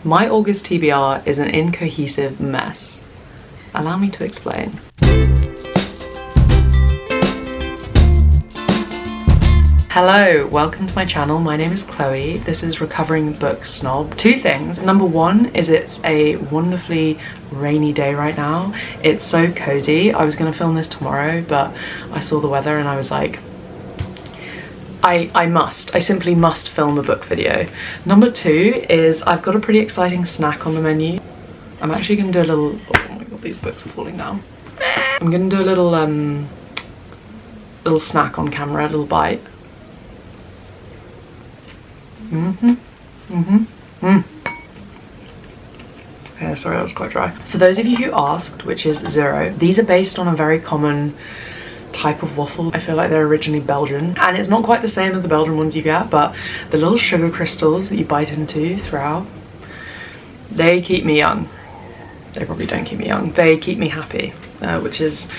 My August TBR is an incohesive mess. Allow me to explain. Hello, welcome to my channel. My name is Chloe. This is Recovering Book Snob. Two things. Number one is it's a wonderfully rainy day right now. It's so cozy. I was gonna film this tomorrow, but I saw the weather and I was like, I simply must film a book video. Number two is I've got a pretty exciting snack on the menu. I'm actually gonna do a little, oh my god, these books are falling down. I'm gonna do a little snack on camera, a little bite. Okay, sorry, that was quite dry. For those of you who asked, which is zero, these are based on a very common type of waffle. I feel like they're originally Belgian, and it's not quite the same as the Belgian ones you get, but the little sugar crystals that you bite into throughout, they keep me young. They probably don't keep me young. They keep me happy, which is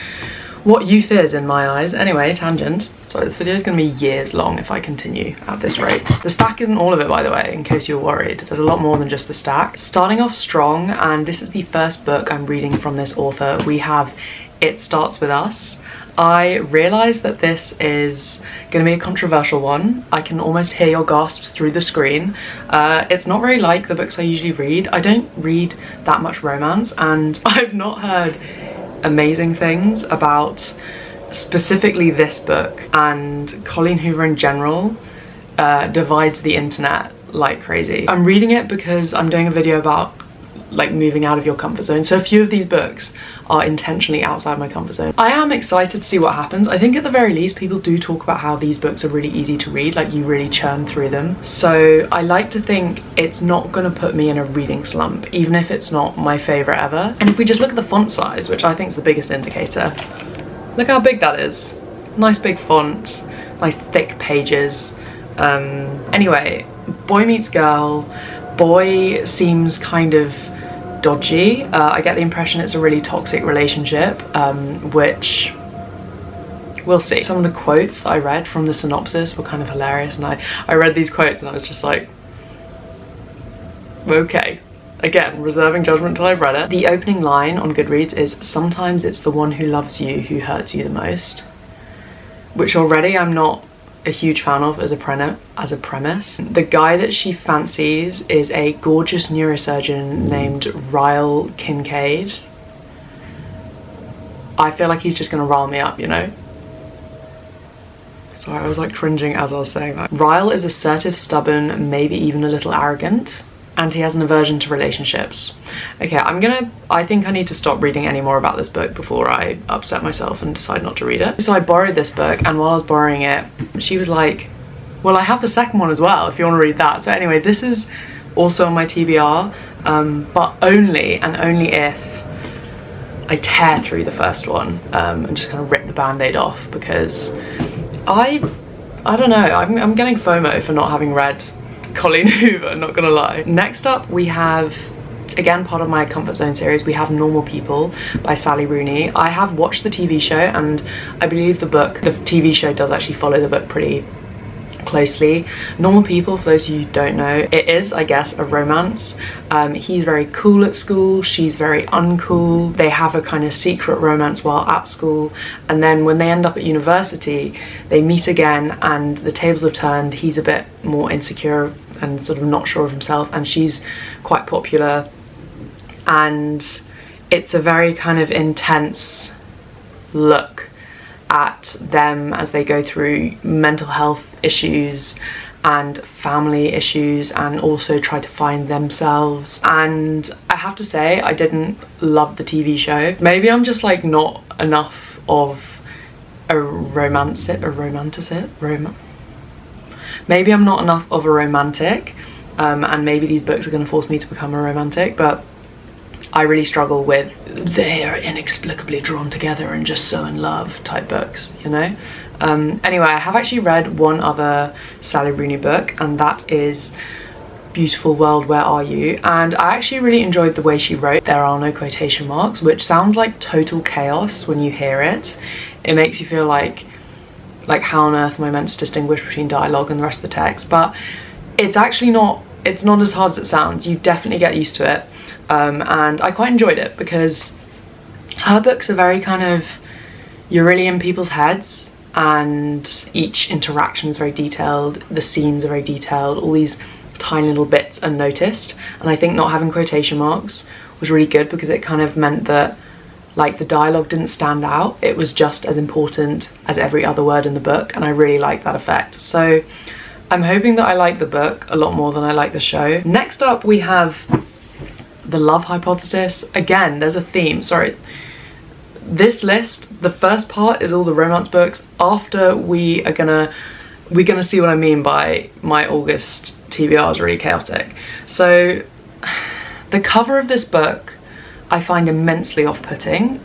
what youth is in my eyes. Anyway, tangent. Sorry, this video is going to be years long if I continue at this rate. The stack isn't all of it, by the way, in case you're worried. There's a lot more than just the stack. Starting off strong, and this is the first book I'm reading from this author, we have It Starts With Us. I realise that this is going to be a controversial one. I can almost hear your gasps through the screen. It's not very like the books I usually read. I don't read that much romance, and I've not heard amazing things about specifically this book, and Coleen Hoover in general divides the internet like crazy. I'm reading it because I'm doing a video about like moving out of your comfort zone, so a few of these books are intentionally outside my comfort zone. I am excited to see what happens. I think at the very least people do talk about how these books are really easy to read, like you really churn through them, so I like to think it's not going to put me in a reading slump, even if it's not my favourite ever. And if we just look at the font size, which I think is the biggest indicator, look how big that is. Nice big font, nice thick pages. Anyway, boy meets girl. Boy seems kind of dodgy. I get the impression it's a really toxic relationship, which we'll see. Some of the quotes that I read from the synopsis were kind of hilarious, and I read these quotes and I was just like, okay. Again, reserving judgment till I've read it. The opening line on Goodreads is, "Sometimes it's the one who loves you who hurts you the most," which already I'm not a huge fan of as a premise. The guy that she fancies is a gorgeous neurosurgeon named Ryle Kincaid. I feel like he's just gonna rile me up, you know? Sorry, I was like cringing as I was saying that. Ryle is assertive, stubborn, maybe even a little arrogant, and he has an aversion to relationships. Okay, I think I need to stop reading any more about this book before I upset myself and decide not to read it. So I borrowed this book, and while I was borrowing it, she was like, well, I have the second one as well if you want to read that. So anyway, this is also on my TBR, but only and only if I tear through the first one and just kind of rip the band-aid off, because I don't know, I'm getting FOMO for not having read Coleen Hoover, not gonna lie. Next up we have, again part of my comfort zone series, we have Normal People by Sally Rooney. I have watched the TV show, and I believe the TV show does actually follow the book pretty closely. Normal People, for those of you who don't know, it is, I guess, a romance. He's very cool at school, she's very uncool. They have a kind of secret romance while at school, and then when they end up at university, they meet again and the tables have turned. He's a bit more insecure and sort of not sure of himself, and she's quite popular, and it's a very kind of intense look at them as they go through mental health issues and family issues, and also try to find themselves. And I have to say, I didn't love the TV show. Maybe I'm just like not enough of maybe I'm not enough of a romantic, and maybe these books are going to force me to become a romantic, but I really struggle with they are inexplicably drawn together and just so in love type books, you know? Anyway, I have actually read one other Sally Rooney book, and that is Beautiful World, Where Are You? And I actually really enjoyed the way she wrote "There Are No Quotation Marks," which sounds like total chaos when you hear it. It makes you feel like how on earth am I meant to distinguish between dialogue and the rest of the text? But it's actually not it's not as hard as it sounds. You definitely get used to it. And I quite enjoyed it because her books are very kind of, you're really in people's heads, and each interaction is very detailed, the scenes are very detailed, all these tiny little bits are noticed. And I think not having quotation marks was really good because it kind of meant that like the dialogue didn't stand out, it was just as important as every other word in the book, and I really like that effect. So I'm hoping that I like the book a lot more than I like the show. Next up we have The Love Hypothesis. Again, there's a theme. Sorry, this list, the first part is all the romance books. After we're gonna see what I mean by my August TBR is really chaotic. So the cover of this book I find immensely off-putting.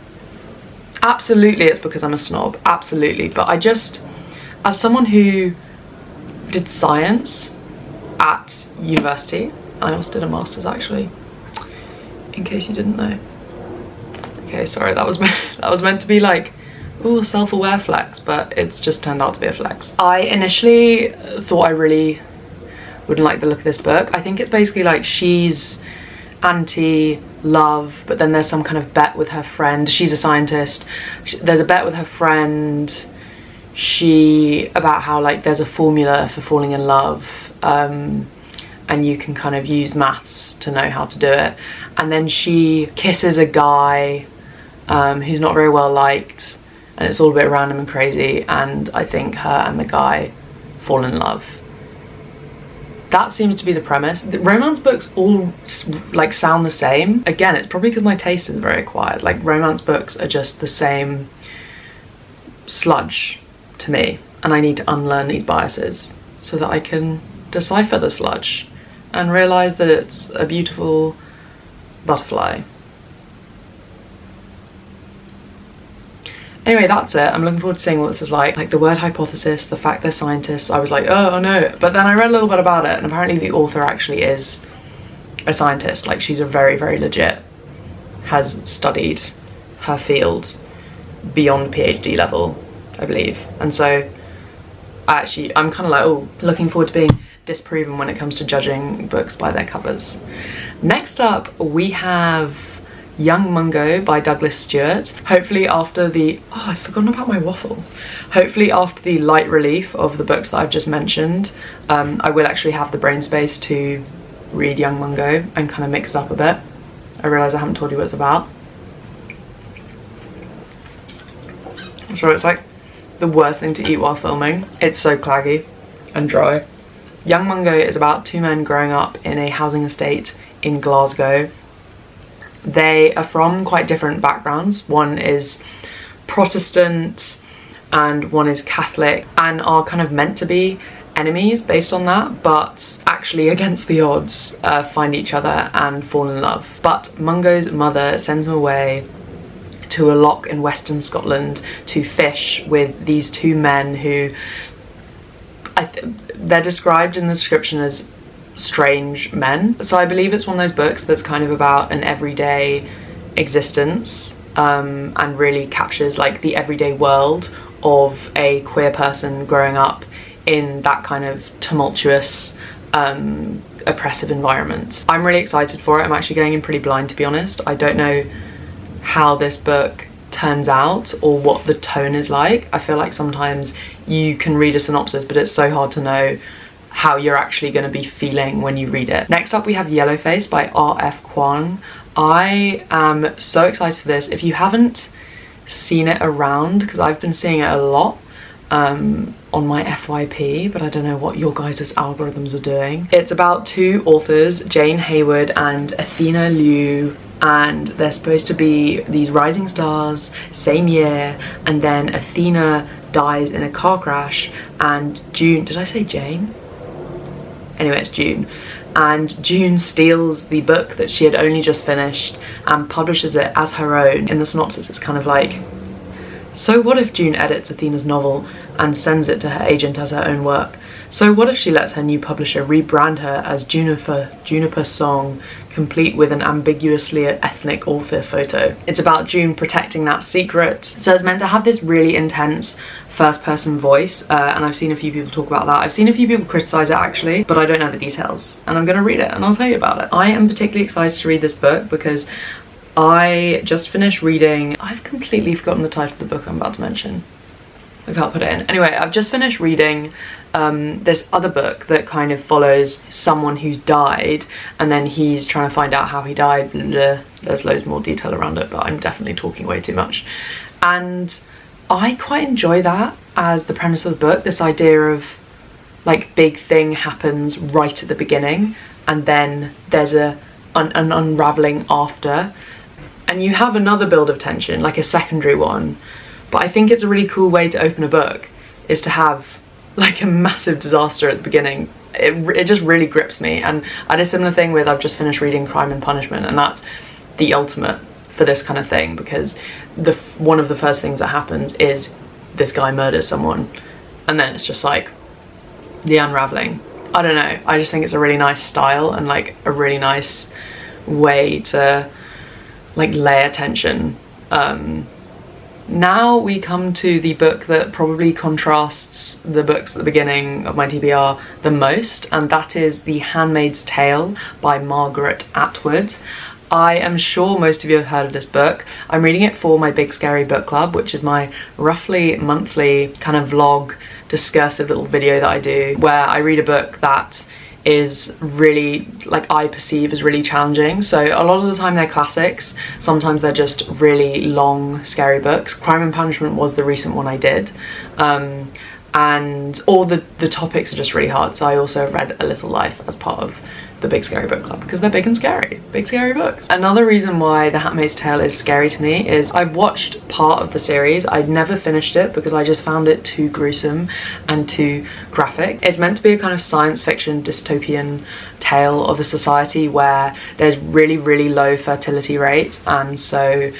Absolutely it's because I'm a snob, absolutely, but I just, as someone who did science at university, I also did a master's actually, in case you didn't know. Okay, sorry, that was meant to be like, ooh, self-aware flex, but it's just turned out to be a flex. I initially thought I really wouldn't like the look of this book. I think it's basically like she's anti-love, but then there's some kind of bet with her friend. She's a scientist. There's a bet with her friend about how like there's a formula for falling in love, and you can kind of use maths to know how to do it. And then she kisses a guy who's not very well liked, and it's all a bit random and crazy, and I think her and the guy fall in love. That seems to be the premise. The romance books all like sound the same. Again, it's probably because my taste is very acquired. Like romance books are just the same sludge to me, and I need to unlearn these biases so that I can decipher the sludge and realize that it's a beautiful butterfly. Anyway, that's it. I'm looking forward to seeing what this is like. Like the word hypothesis, the fact they're scientists, I was like, oh no. But then I read a little bit about it, and apparently the author actually is a scientist. Like she's a very, very legit, has studied her field beyond PhD level, I believe. And so I'm kind of like, oh, looking forward to being disproven when it comes to judging books by their covers. Next up, we have Young Mungo by Douglas Stuart. Hopefully after the, oh, I've forgotten about my waffle. Hopefully after the light relief of the books that I've just mentioned, I will actually have the brain space to read Young Mungo and kind of mix it up a bit. I realise I haven't told you what it's about. I'm sure it's like the worst thing to eat while filming. It's so claggy and dry. Young Mungo is about two men growing up in a housing estate in Glasgow. They are from quite different backgrounds. One is Protestant and one is Catholic, and are kind of meant to be enemies based on that, but actually against the odds find each other and fall in love. But Mungo's mother sends him away to a loch in Western Scotland to fish with these two men who they're described in the description as strange men. So I believe it's one of those books that's kind of about an everyday existence, and really captures like the everyday world of a queer person growing up in that kind of tumultuous, oppressive environment. I'm really excited for it. I'm actually going in pretty blind, to be honest. I don't know how this book turns out or what the tone is like. I feel like sometimes you can read a synopsis, but it's so hard to know how you're actually going to be feeling when you read it. Next up we have Yellowface by F Kuang. I am so excited for this. If you haven't seen it around, because I've been seeing it a lot on my FYP, but I don't know what your guys' algorithms are doing. It's about two authors, Jane Hayward and Athena Liu, and they're supposed to be these rising stars, same year, and then Athena dies in a car crash, and June, did I say Jane? Anyway, it's June. And June steals the book that she had only just finished and publishes it as her own. In the synopsis, it's kind of like, so what if June edits Athena's novel and sends it to her agent as her own work? So what if she lets her new publisher rebrand her as Juniper Song, complete with an ambiguously ethnic author photo? It's about June protecting that secret. So it's meant to have this really intense first person voice, and I've seen a few people talk about that. I've seen a few people criticize it actually, but I don't know the details, and I'm gonna read it and I'll tell you about it. I am particularly excited to read this book because I just finished reading, I've completely forgotten the title of the book I'm about to mention. I can't put it in. Anyway, I've just finished reading this other book that kind of follows someone who's died, and then he's trying to find out how he died. Blah. There's loads more detail around it, but I'm definitely talking way too much. And I quite enjoy that as the premise of the book, this idea of like big thing happens right at the beginning and then there's an unraveling after, and you have another build of tension, like a secondary one. But I think it's a really cool way to open a book, is to have like a massive disaster at the beginning. It just really grips me. And I had a similar thing with, I've just finished reading Crime and Punishment, and that's the ultimate for this kind of thing, because one of the first things that happens is this guy murders someone, and then it's just like the unraveling. I don't know, I just think it's a really nice style and like a really nice way to like layer tension. Now we come to the book that probably contrasts the books at the beginning of my TBR the most, and that is The Handmaid's Tale by Margaret Atwood. I am sure most of you have heard of this book. I'm reading it for my Big Scary Book Club, which is my roughly monthly kind of vlog discursive little video that I do, where I read a book that is really, like, I perceive as really challenging. So a lot of the time they're classics, sometimes they're just really long scary books. Crime and Punishment was the recent one I did, and all the topics are just really hard. So I also read A Little Life as part of the Big Scary Book Club because they're big and scary, big scary books. Another reason why The Handmaid's Tale is scary to me is I've watched part of the series. I'd never finished it because I just found it too gruesome and too graphic. It's meant to be a kind of science fiction dystopian tale of a society where there's really, really low fertility rates, and so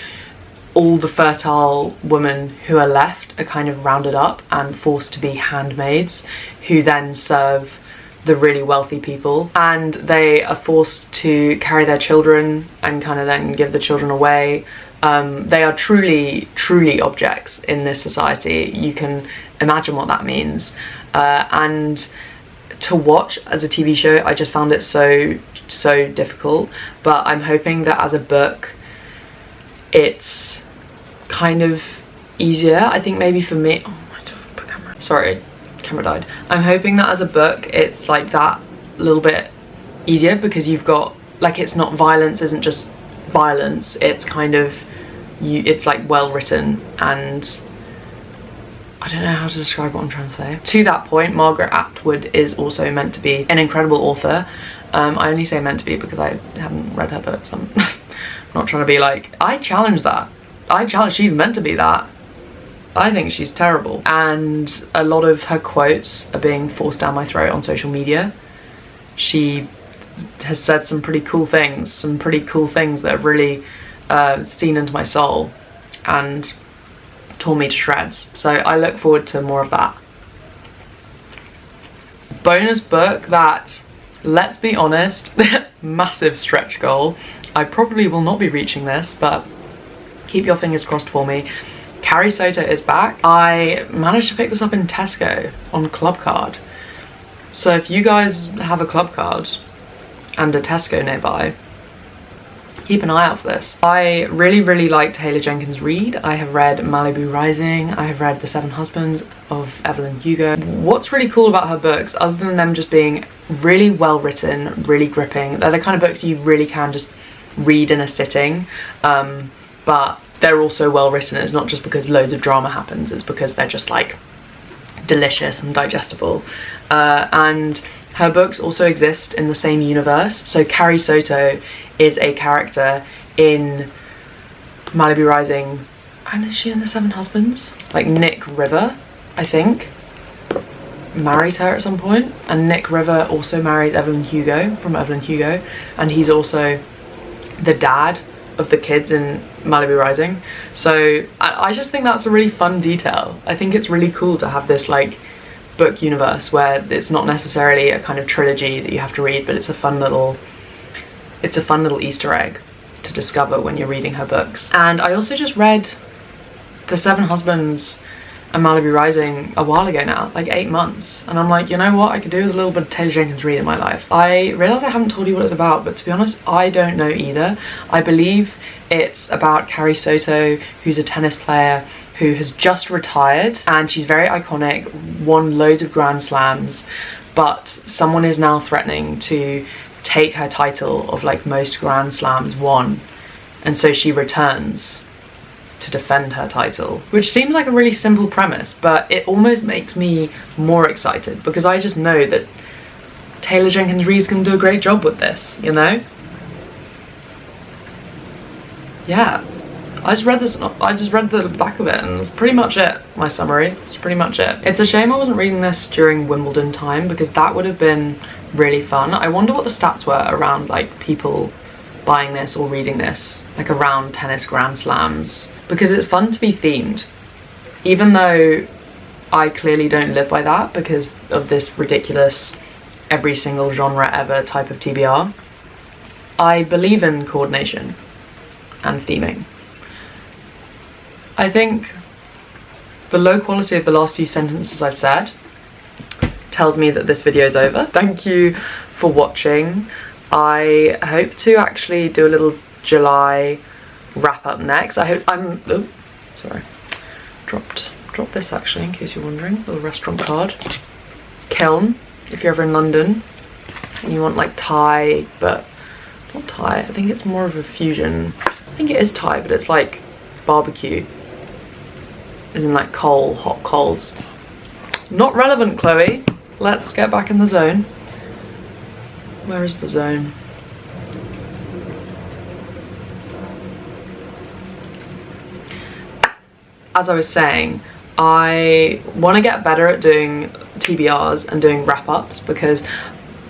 all the fertile women who are left are kind of rounded up and forced to be handmaids who then serve the really wealthy people, and they are forced to carry their children and kind of then give the children away. They are truly objects in this society. You can imagine what that means, and to watch as a TV show I just found it so difficult. But I'm hoping that as a book it's kind of easier. I think maybe for me, oh my camera, sorry, camera died. I'm hoping that as a book it's like that a little bit easier, because you've got, like, it's not, violence isn't just violence, it's kind of it's like well written, and I don't know how to describe what I'm trying to say. To that point, Margaret Atwood is also meant to be an incredible author. I only say meant to be because I haven't read her books. I'm not trying to be like, I challenge that. She's meant to be that. I think she's terrible, and a lot of her quotes are being forced down my throat on social media. She has said some pretty cool things that have really seen into my soul and torn me to shreds. So I look forward to more of that. Bonus book that, let's be honest, massive stretch goal. I probably will not be reaching this, but keep your fingers crossed for me. Carrie Soto is back. I managed to pick this up in Tesco on Club Card. So if you guys have a Club Card and a Tesco nearby, keep an eye out for this. I really liked Jenkins' Reid. I have read Malibu Rising. I have read The Seven Husbands of Evelyn Hugo. What's really cool about her books, other than them just being really well written, really gripping, they're the kind of books you really can just read in a sitting, but they're also well written. It's not just because loads of drama happens, it's because they're just like delicious and digestible. And her books also exist in the same universe. So Carrie Soto is a character in Malibu Rising, and is she in The Seven Husbands? Like Nick River, I think, marries her at some point, and Nick River also marries Evelyn Hugo from Evelyn Hugo, and he's also the dad of the kids in Malibu Rising. So I just think that's a really fun detail. I think it's really cool to have this like book universe where it's not necessarily a kind of trilogy that you have to read, but it's a fun little Easter egg to discover when you're reading her books. And I also just read The Seven Husbands and Malibu Rising a while ago now, like 8 months, and I'm like, you know what, I could do with a little bit of Taylor Jenkins Reid in my life. I realise I haven't told you what it's about, but to be honest, I don't know either. I believe it's about Carrie Soto, who's a tennis player who has just retired, and she's very iconic, won loads of Grand Slams, but someone is now threatening to take her title of like most Grand Slams won, and so she returns to defend her title, which seems like a really simple premise, but it almost makes me more excited because I just know that Taylor Jenkins Reid's gonna do a great job with this, you know? Yeah, I just read the back of it, and that's pretty much it. My summary, it's pretty much it. It's a shame I wasn't reading this during Wimbledon time because that would have been really fun. I wonder what the stats were around like people buying this or reading this, like around tennis Grand Slams, because it's fun to be themed, even though I clearly don't live by that because of this ridiculous every single genre ever type of TBR. I believe in coordination and theming. I think the low quality of the last few sentences I've said tells me that this video is over. Thank you for watching. I hope to actually do a little July wrap up next. I hope oh, sorry, dropped this actually, in case you're wondering. Little restaurant card. Kiln, if you're ever in London and you want like Thai, but not Thai, I think it's more of a fusion. I think it is Thai, but it's like barbecue, as in like coal, hot coals. Not relevant, Chloe. Let's get back in the zone. Where is the zone? As I was saying, I want to get better at doing TBRs and doing wrap-ups because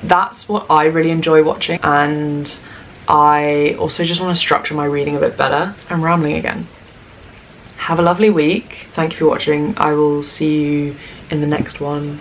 that's what I really enjoy watching, and I also just want to structure my reading a bit better. I'm rambling again. Have a lovely week. Thank you for watching. I will see you in the next one.